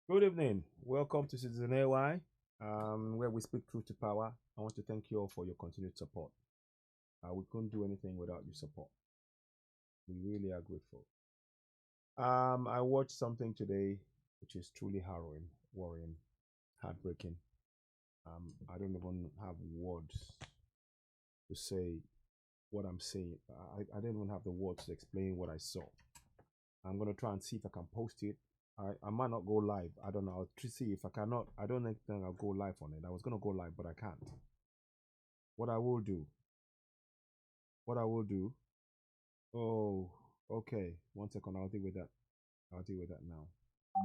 Good evening. Welcome to Citizen AY, where we speak truth to power. I want to thank you all for your continued support. We couldn't do anything without your support. We really are grateful. I watched something today which is truly harrowing, worrying, heartbreaking. I don't even have words to say what I'm saying. I don't even have the words to explain what I saw. I'm gonna try and see if I can post it. I might not go live. I don't know. I'll see if I cannot. I don't think I'll go live on it. I was gonna go live, but I can't. What I will do. What I will do. Oh, okay. 1 second. I'll deal with that. I'll deal with that now.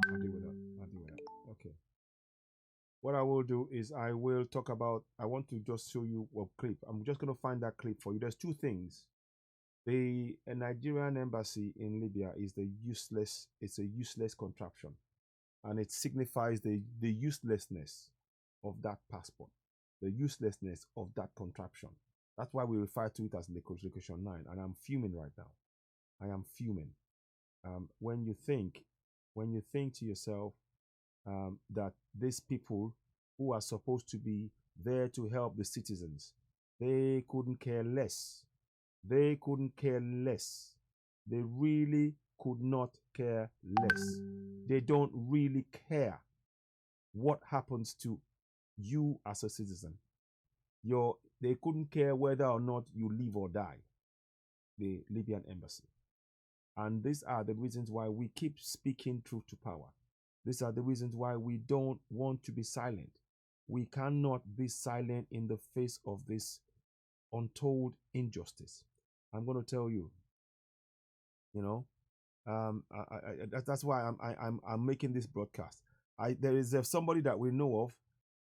I'll deal with that. I'll deal with that. Okay. What I will do is I will talk about. I want to just show you a clip. I'm just gonna find that clip for you. There's two things. The Nigerian embassy in Libya is the useless. It's a useless contraption, and it signifies the uselessness of that passport, the uselessness of that contraption. That's why we refer to it as Location 9, and I'm fuming right now. I am fuming. When you think to yourself that these people who are supposed to be there to help the citizens, they couldn't care less. They couldn't care less. They really could not care less. They don't really care what happens to you as a citizen. They couldn't care whether or not you live or die. The Libyan embassy. And these are the reasons why we keep speaking truth to power. These are the reasons why we don't want to be silent. We cannot be silent in the face of this untold injustice. I'm going to tell you, that's why I'm making this broadcast. There is somebody that we know of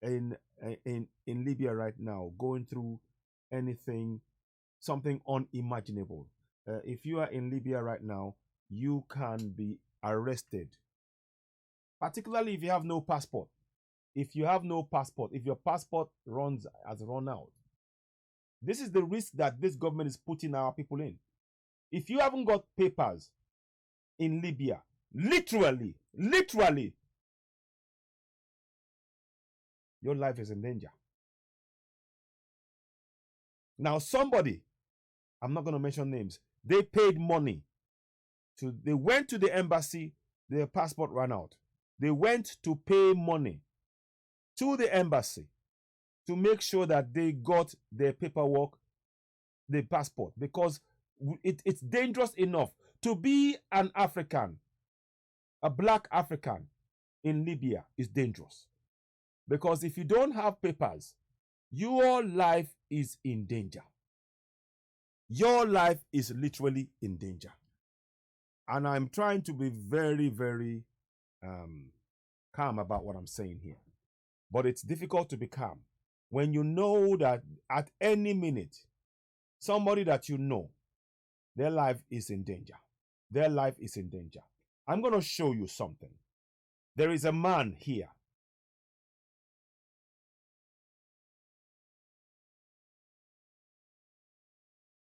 in Libya right now going through something unimaginable. If you are in Libya right now, you can be arrested, particularly if you have no passport. If you have no passport, if your passport has run out, this is the risk that this government is putting our people in. If you haven't got papers in Libya, literally, your life is in danger. Now, somebody, I'm not going to mention names, they paid money. They went to the embassy, their passport ran out. They went to pay money to the embassy to make sure that they got their paperwork, the passport, because it's dangerous enough to be an African, a black African in Libya is dangerous. Because if you don't have papers, your life is in danger. Your life is literally in danger. And I'm trying to be very, very calm about what I'm saying here. But it's difficult to be calm when you know that at any minute, somebody that you know, their life is in danger. Their life is in danger. I'm going to show you something. There is a man here.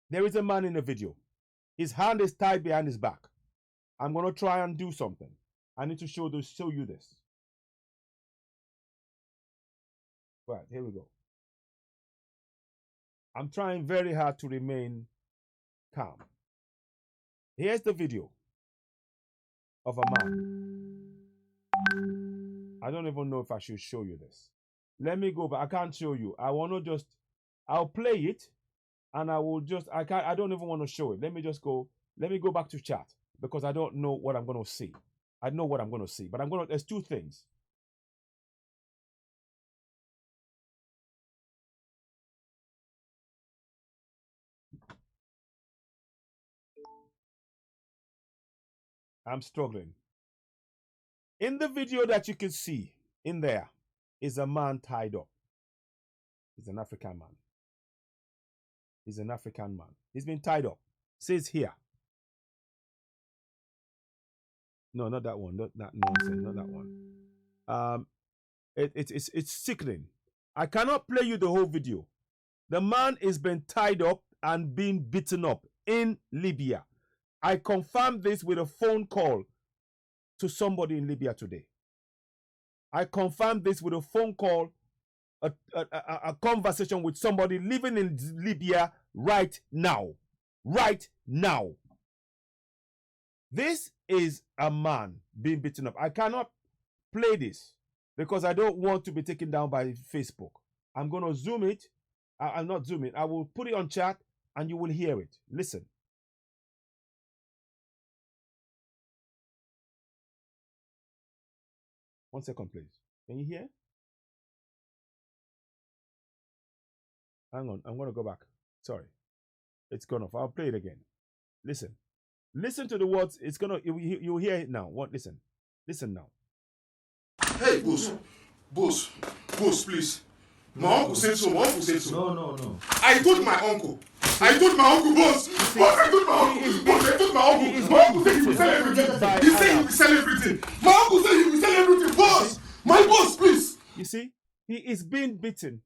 There is a man in the video. His hand is tied behind his back. I'm going to try and do something. I need to show you this. Right, here we go. I'm trying very hard to remain calm. Here's the video of a man. I don't even know if I should show you this. Let me go, but I can't show you. I'll play it and I don't even want to show it. Let me go back to chat because I don't know what I'm going to see. I know what I'm going to see, but there's two things. I'm struggling. In the video that you can see in there is a man tied up. He's an African man. He's an African man. He's been tied up. It says here. No, not that one. Not that nonsense. Not that one. It's sickening. I cannot play you the whole video. The man is being tied up and being beaten up in Libya. I confirmed this with a phone call to somebody in Libya today. I confirmed this with a phone call, a conversation with somebody living in Libya right now. Right now. This is a man being beaten up. I cannot play this because I don't want to be taken down by Facebook. I'm going to zoom it. I'm not zooming. I will put it on chat and you will hear it. Listen. 1 second, please. Can you hear? Hang on. I'm going to go back. Sorry. It's gone off. I'll play it again. Listen. Listen to the words. It's going to, you'll hear it now. What? Listen. Listen now. Hey, boss. Boss. Boss, please. My uncle said so. My uncle said so. No. I told my uncle. Boss. I told my uncle. Boss, I told my uncle. Boss, I told my uncle. My uncle said he will sell everything. He said he will sell everything. My uncle said he will sell everything. Boss. My boss, please. You see? He is being beaten.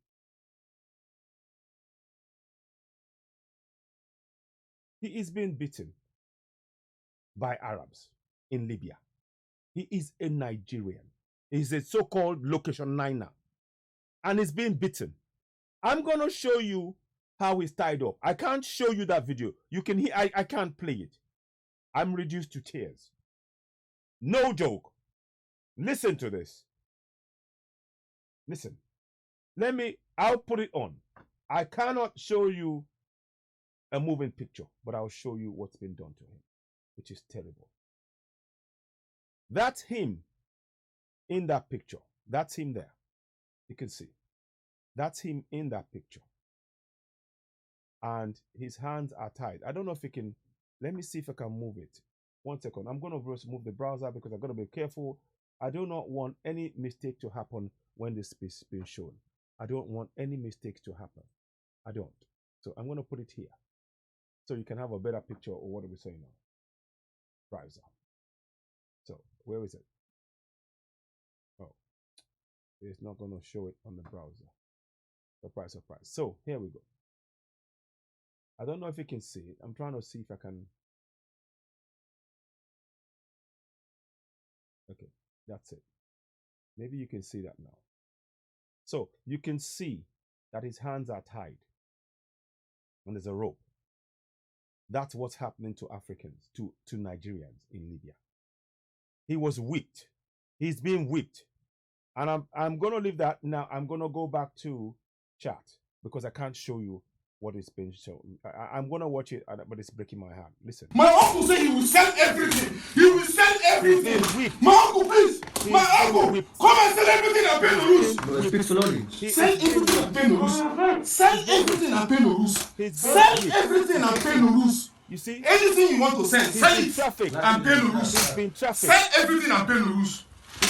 He is being beaten by Arabs in Libya. He is a Nigerian. He's a so-called location niner. And he's being beaten. I'm going to show you how he's tied up. I can't show you that video. You can hear, I can't play it. I'm reduced to tears. No joke. Listen to this. Listen. I'll put it on. I cannot show you a moving picture, but I'll show you what's been done to him, which is terrible. That's him in that picture. That's him there. You can see. That's him in that picture. And his hands are tied. I don't know if he can. Let me see if I can move it. 1 second. I'm going to move the browser because I've got to be careful. I do not want any mistake to happen when this is being shown. I don't want any mistakes to happen. I don't. So I'm going to put it here so you can have a better picture of what we're saying now. Browser. So where is it? Oh, it's not going to show it on the browser. Surprise. So here we go. I don't know if you can see it. I'm trying to see if I can. Okay, that's it. Maybe you can see that now. So you can see that his hands are tied and there's a rope. That's what's happening to Africans, to Nigerians in Libya. He was whipped. He's being whipped. And I'm going to leave that now. I'm going to go back to chat because I can't show you what is being shown. I'm going to watch it, but it's breaking my heart. Listen. My uncle said he will sell everything. He will sell everything. My uncle, please. My uncle, come and sell everything and pay the rules. Speak slowly. Sell everything and pay the rules. Sell everything and pay the rules. Sell everything and pay the rules. You see? Anything you want to sell, sell it trafficked and pay the rules. He's been trafficked. Sell everything and pay the rules.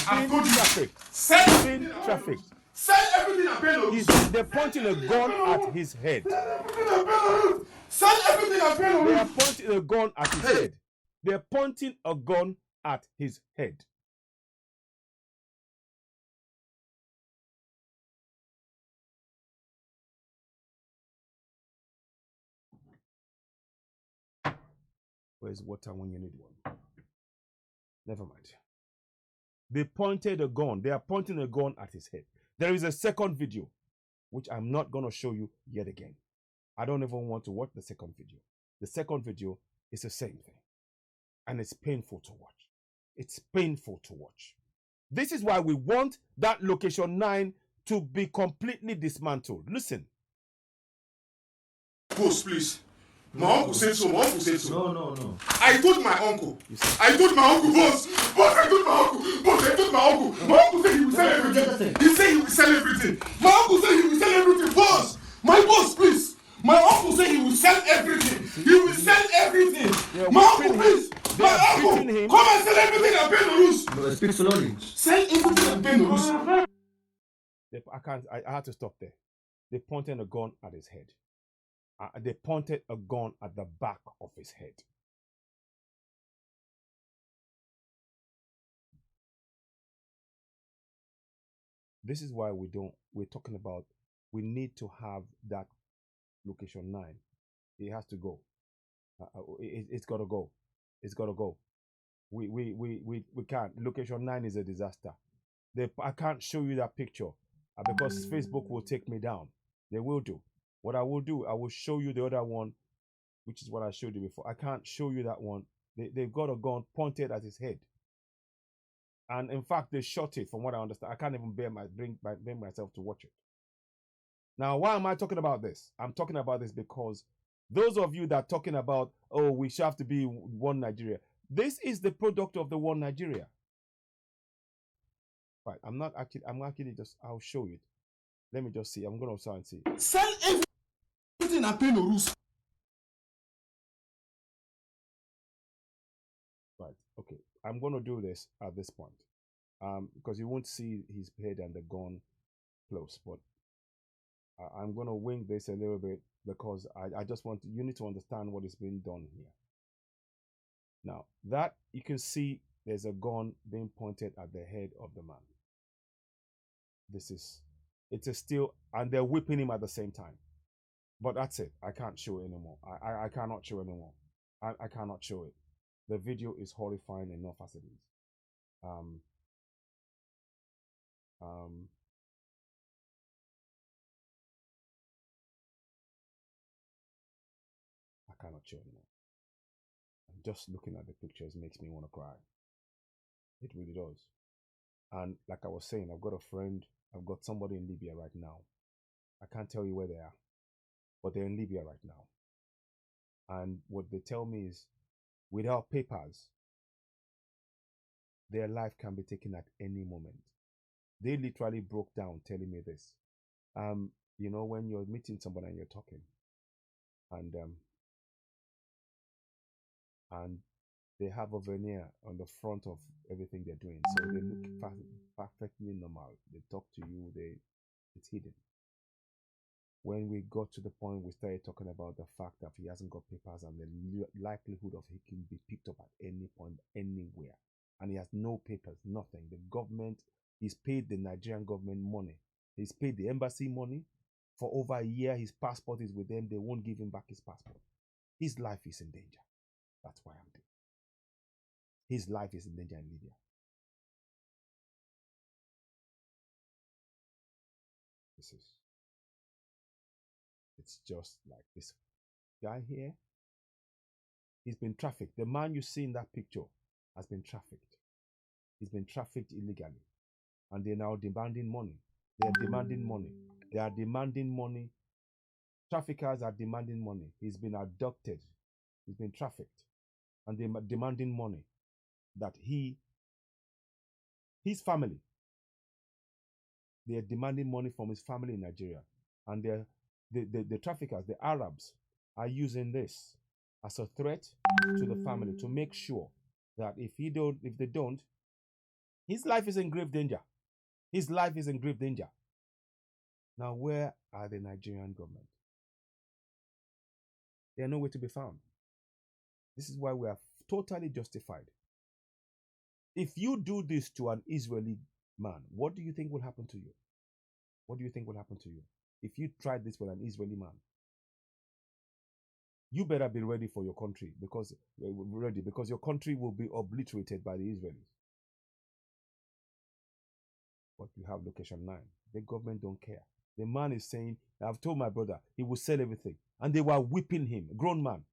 I've told you. Sell everything trafficked. Sell everything and pay the rules. They're pointing a gun at his head. Sell everything and pay the rules. They are pointing a gun at his head. They're pointing a gun at his head. Where's water when you need one? Never mind. They pointed a gun. They are pointing a gun at his head. There is a second video, which I'm not going to show you yet again. I don't even want to watch the second video. The second video is the same thing. And it's painful to watch. It's painful to watch. This is why we want that location 9 to be completely dismantled. Listen. Boss, please. My uncle said so. My uncle said so. No. I told my uncle. I told my uncle, boss. Boss, I told my uncle. Boss, I told my uncle. My uncle said he will sell everything. He said he will sell everything. My uncle said he will sell everything. Boss, my boss, please. My uncle said he will sell everything. He will sell everything. My uncle, please. My uncle, come and sell everything and pay the rules. No, speak slowly. Sell everything and pay the rules. I had to stop there. They pointed a gun at his head. They pointed a gun at the back of his head. This is why we're talking about, we need to have that location 9. It has to go. It's got to go. It's got to go. We can't. Location 9 is a disaster. I can't show you that picture because Facebook will take me down. They will do. What I will do, I will show you the other one, which is what I showed you before. I can't show you that one. They've got a gun pointed at his head. And in fact, they shot it from what I understand. I can't even bring myself to watch it. Now, why am I talking about this? I'm talking about this because those of you that are talking about, oh, we should have to be one Nigeria. This is the product of the one Nigeria. Right, I'm actually just, I'll show you. Let me just see. I'm going to try and see. Sell everything and pay no rules. Right, okay. I'm going to do this at this point. Because you won't see his head and the gun close, but I'm going to wing this a little bit because I just want you need to understand what is being done here. Now, that you can see there's a gun being pointed at the head of the man. It's a still, and they're whipping him at the same time. But that's it. I can't show it anymore. I cannot show anymore. I cannot show it. The video is horrifying enough as it is. I cannot show anymore. And just looking at the pictures makes me want to cry. It really does. And like I was saying, I've got a friend, I've got somebody in Libya right now. I can't tell you where they are, but they're in Libya right now. And what they tell me is, without papers, their life can be taken at any moment. They literally broke down telling me this. You know, when you're meeting somebody and you're talking, and they have a veneer on the front of everything they're doing, so they look perfectly normal. They talk to you, it's hidden. When we got to the point, we started talking about the fact that he hasn't got papers and the likelihood of he can be picked up at any point, anywhere. And he has no papers, nothing. The government, he's paid the Nigerian government money. He's paid the embassy money. For over a year, his passport is with them. They won't give him back his passport. His life is in danger. That's why I'm doing. His life is in danger in Libya. It's just like this guy here. He's been trafficked. The man you see in that picture has been trafficked. He's been trafficked illegally. And they're now demanding money. They're demanding money. They are demanding money. Traffickers are demanding money. He's been abducted. He's been trafficked. And they're demanding money that his family, they're demanding money from his family in Nigeria. And the traffickers, the Arabs, are using this as a threat to the family to make sure that if they don't, his life is in grave danger. His life is in grave danger. Now, where are the Nigerian government? They are nowhere to be found. This is why we are totally justified. If you do this to an Israeli man, what do you think will happen to you? What do you think will happen to you? If you tried this with an Israeli man, you better be ready for your country because your country will be obliterated by the Israelis. But you have location 9. The government don't care. The man is saying, I've told my brother, he will sell everything. And they were whipping him, a grown man.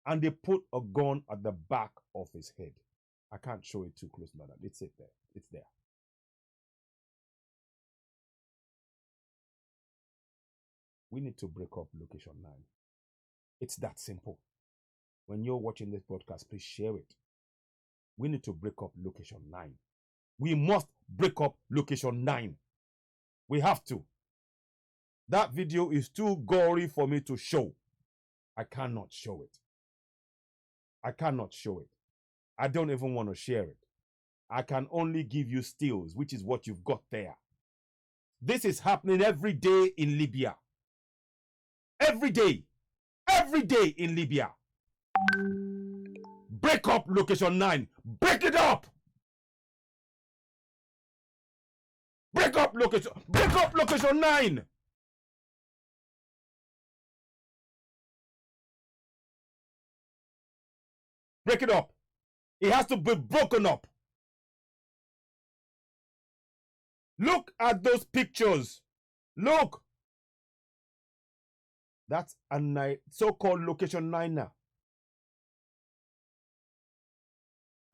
And they put a gun at the back of his head. I can't show it too close like that. It's there. It's there. We need to break up location 9. It's that simple. When you're watching this broadcast, please share it. We need to break up location 9. We must break up location 9. We have to. That video is too gory for me to show. I cannot show it. I cannot show it. I don't even want to share it. I can only give you stills, which is what you've got there. This is happening every day in Libya. Every day. Every day in Libya. Break up location 9. Break it up. Break up location 9. Break it up. It has to be broken up. Look at those pictures. Look. That's a so-called location 9 now.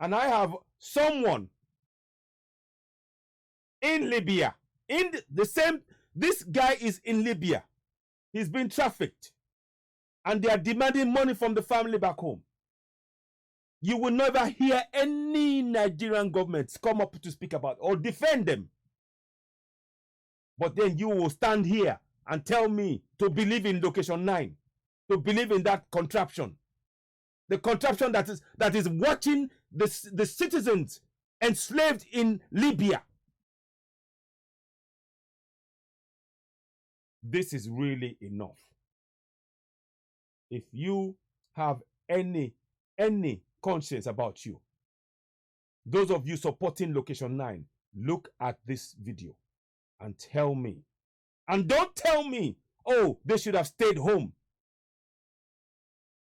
And I have someone in Libya. In the same, this guy is in Libya. He's been trafficked. And they are demanding money from the family back home. You will never hear any Nigerian governments come up to speak about or defend them. But then you will stand here and tell me to believe in location 9, to believe in that contraption. The contraption that is watching the citizens enslaved in Libya. This is really enough. If you have any conscience about you, those of you supporting location 9, look at this video and tell me. And don't tell me, oh, they should have stayed home.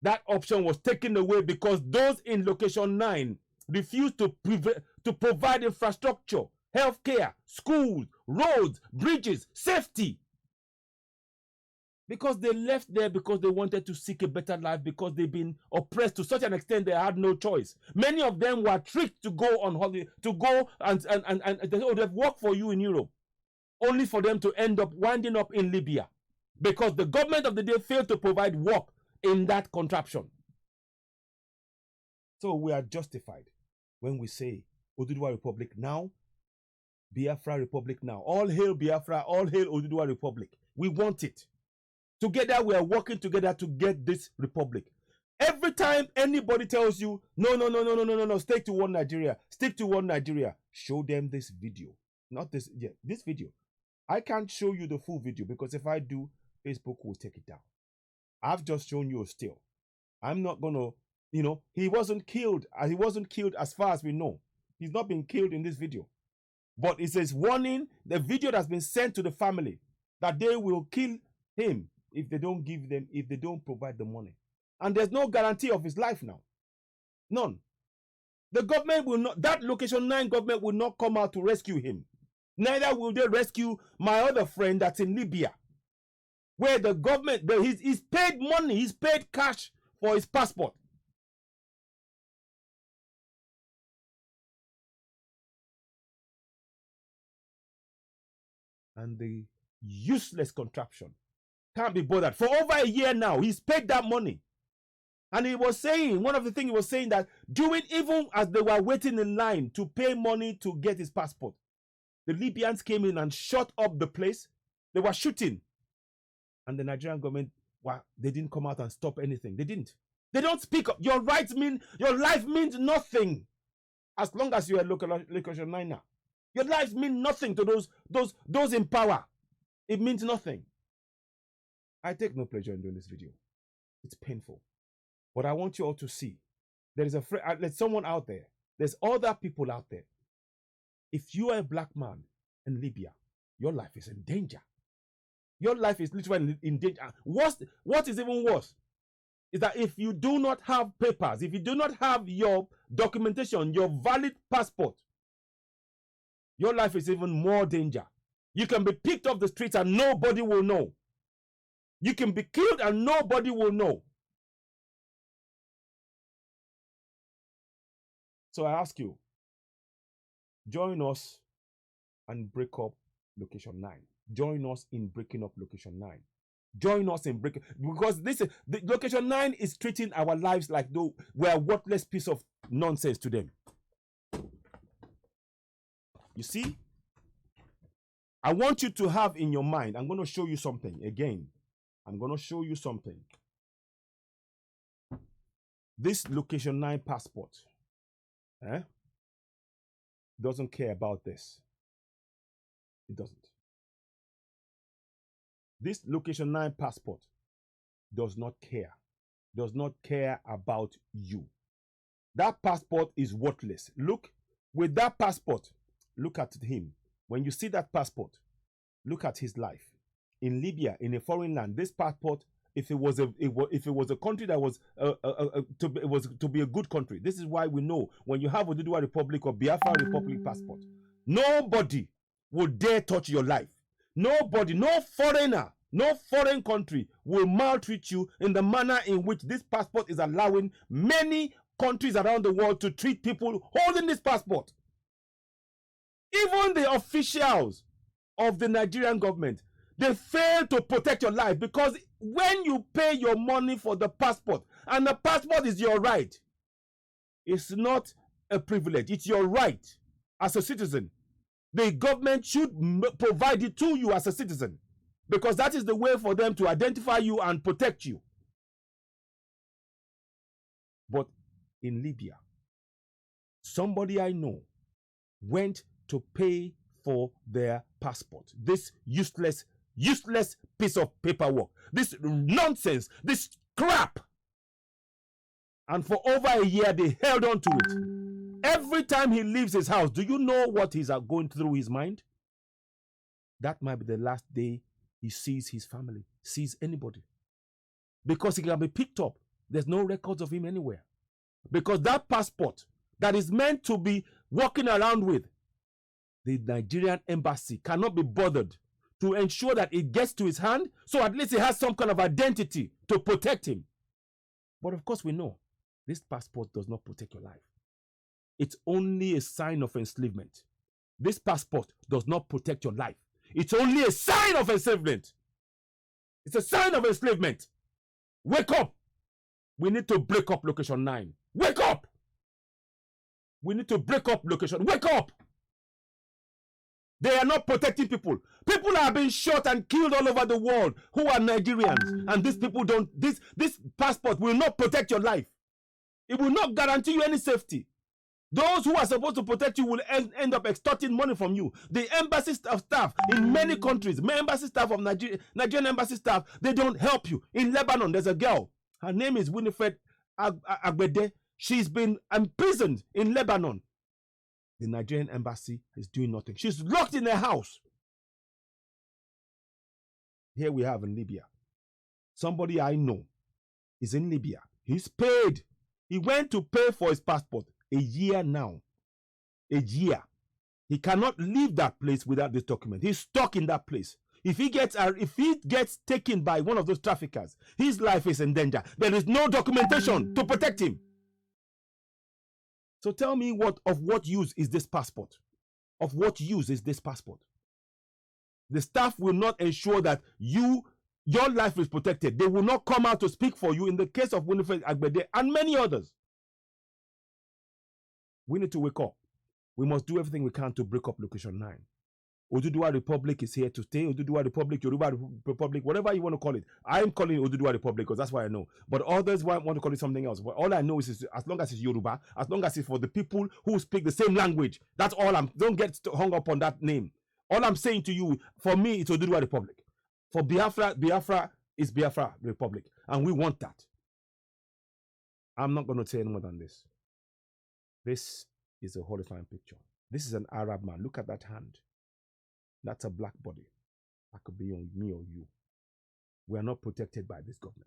That option was taken away because those in location 9 refused to provide infrastructure, healthcare, schools, roads, bridges, safety. Because they left there because they wanted to seek a better life, because they've been oppressed to such an extent they had no choice. Many of them were tricked to go on holiday, to go and they've worked for you in Europe, only for them to end up winding up in Libya because the government of the day failed to provide work in that contraption. So we are justified when we say Oduduwa Republic now, Biafra Republic now. All hail Biafra, all hail Oduduwa Republic. We want it. Together, we are working together to get this republic. Every time anybody tells you, no, stick to one Nigeria, stick to one Nigeria, show them this video. Not this, yeah, this video. I can't show you the full video because if I do, Facebook will take it down. I've just shown you a still. I'm not going to, he wasn't killed. He wasn't killed as far as we know. He's not been killed in this video. But it says warning, the video that's been sent to the family that they will kill him if they don't provide the money. And there's no guarantee of his life now. None. The government will not, that location 9 government will not come out to rescue him. Neither will they rescue my other friend that's in Libya, where the government, he's paid money, he's paid cash for his passport. And the useless contraption can't be bothered. For over a year now, he's paid that money. And he was saying, one of the things he was saying that even as they were waiting in line to pay money to get his passport, the Libyans came in and shut up the place. They were shooting. And the Nigerian government, they didn't come out and stop anything. They didn't. They don't speak up. Your life means nothing as long as you are location 9 now. Your life means nothing to those in power. It means nothing. I take no pleasure in doing this video. It's painful. But I want you all to see. There's someone out there. There's other people out there. If you are a black man in Libya, your life is in danger. Your life is literally in danger. What is even worse is that if you do not have papers, if you do not have your documentation, your valid passport, your life is even more danger. You can be picked off the streets and nobody will know. You can be killed and nobody will know. So I ask you, join us and break up location 9. Join us in breaking up location 9. Join us in breaking, because the location 9 is treating our lives like though we're a worthless piece of nonsense to them. You see? I want you to have in your mind, I'm going to show you something again. I'm going to show you something. This location 9 passport doesn't care about this. It doesn't. This location 9 passport does not care about you. That passport is worthless. Look, with that passport, look at him. When you see that passport, look at his life. In Libya, in a foreign land, this passport, if it was a country that was to be a good country, this is why we know when you have Oduduwa Republic or Biafra Republic passport, nobody will dare touch your life. Nobody, no foreigner, no foreign country will maltreat you in the manner in which this passport is allowing many countries around the world to treat people holding this passport. Even the officials of the Nigerian government, they fail to protect your life, because when you pay your money for the passport, and the passport is your right, it's not a privilege, it's your right as a citizen. The government should provide it to you as a citizen, because that is the way for them to identify you and protect you. But in Libya, somebody I know went to pay for their passport. This useless piece of paperwork, this nonsense, this crap. And for over a year, they held on to it. Every time he leaves his house, do you know what is going through his mind? That might be the last day he sees his family, sees anybody. Because he can be picked up. There's no records of him anywhere. Because that passport that is meant to be walking around with, the Nigerian embassy cannot be bothered to ensure that it gets to his hand, so at least he has some kind of identity to protect him. But of course we know, this passport does not protect your life. It's only a sign of enslavement. This passport does not protect your life. It's only a sign of enslavement. It's a sign of enslavement. Wake up. We need to break up location 9. Wake up. We need to break up location. Wake up. They are not protecting people. People are being shot and killed all over the world who are Nigerians. And these people don't, this passport will not protect your life. It will not guarantee you any safety. Those who are supposed to protect you will end up extorting money from you. The embassy staff in many countries, embassy staff of Nigerian embassy staff, they don't help you. In Lebanon, there's a girl. Her name is Winifred Agbede. She's been imprisoned in Lebanon. The Nigerian embassy is doing nothing. She's locked in her house. Here we have in Libya. Somebody I know is in Libya. He's paid. He went to pay for his passport. A year now. A year. He cannot leave that place without this document. He's stuck in that place. If he gets taken by one of those traffickers, his life is in danger. There is no documentation to protect him. So tell me, of what use is this passport? Of what use is this passport? The staff will not ensure that your life is protected. They will not come out to speak for you in the case of Winifred Agbede and many others. We need to wake up. We must do everything we can to break up location 9. Oduduwa Republic is here to stay. Oduduwa Republic, Yoruba Republic, whatever you want to call it. I'm calling it Oduduwa Republic because that's what I know. But others want to call it something else. But all I know is as long as it's Yoruba, as long as it's for the people who speak the same language, that's all don't get hung up on that name. All I'm saying to you, for me, it's Oduduwa Republic. For Biafra is Biafra Republic. And we want that. I'm not going to say any more than this. This is a horrifying picture. This is an Arab man. Look at that hand. That's a black body. That could be on me or you. We are not protected by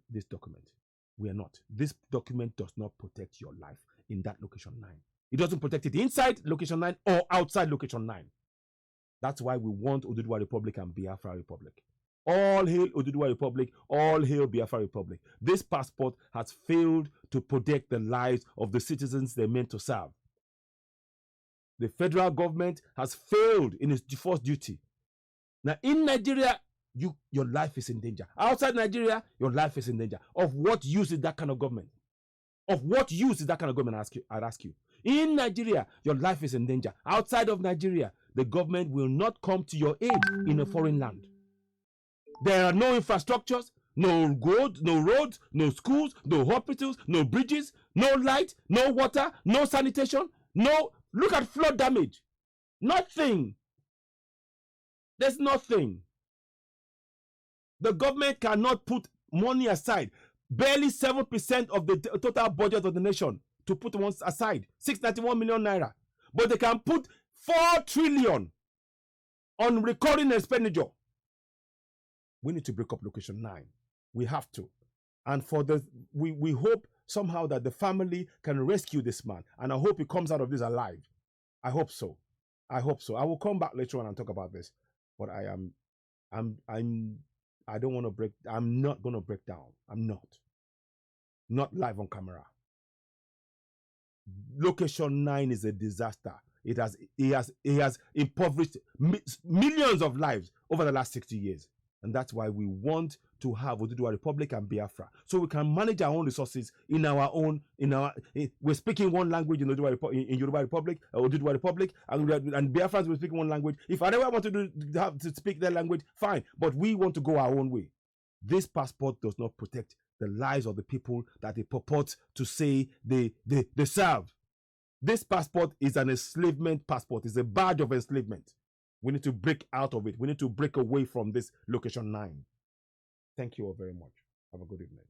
this document. We are not. This document does not protect your life in that location 9. It doesn't protect it inside location 9 or outside location 9. That's why we want Oduduwa Republic and Biafra Republic. All hail Oduduwa Republic, all hail Biafra Republic. This passport has failed to protect the lives of the citizens they're meant to serve. The federal government has failed in its first duty. Now, in Nigeria, your life is in danger. Outside Nigeria, your life is in danger. Of what use is that kind of government? Of what use is that kind of government, I'd ask you. In Nigeria, your life is in danger. Outside of Nigeria, the government will not come to your aid in a foreign land. There are no infrastructures, no roads, no schools, no hospitals, no bridges, no light, no water, no sanitation, no... Look at flood damage. Nothing. There's nothing. The government cannot put money aside. Barely 7% of the total budget of the nation to put one aside. 691 million naira. But they can put 4 trillion on recurring expenditure. We need to break up location 9. We have to. And for we hope somehow that the family can rescue this man. And I hope he comes out of this alive. I hope so. I hope so. I will come back later on and talk about this, but I don't want to break. I'm not going to break down. I'm not live on camera. Location 9 is a disaster. It has impoverished millions of lives over the last 60 years. And that's why we want to have Oduduwa Republic and Biafra, so we can manage our own resources in our own. We're speaking one language in Yoruba Republic, Oduduwa Republic, and Biafrans will speak one language. If I ever want to speak their language, fine. But we want to go our own way. This passport does not protect the lives of the people that they purport to say they serve. This passport is an enslavement passport. It's a badge of enslavement. We need to break out of it. We need to break away from this location 9. Thank you all very much. Have a good evening.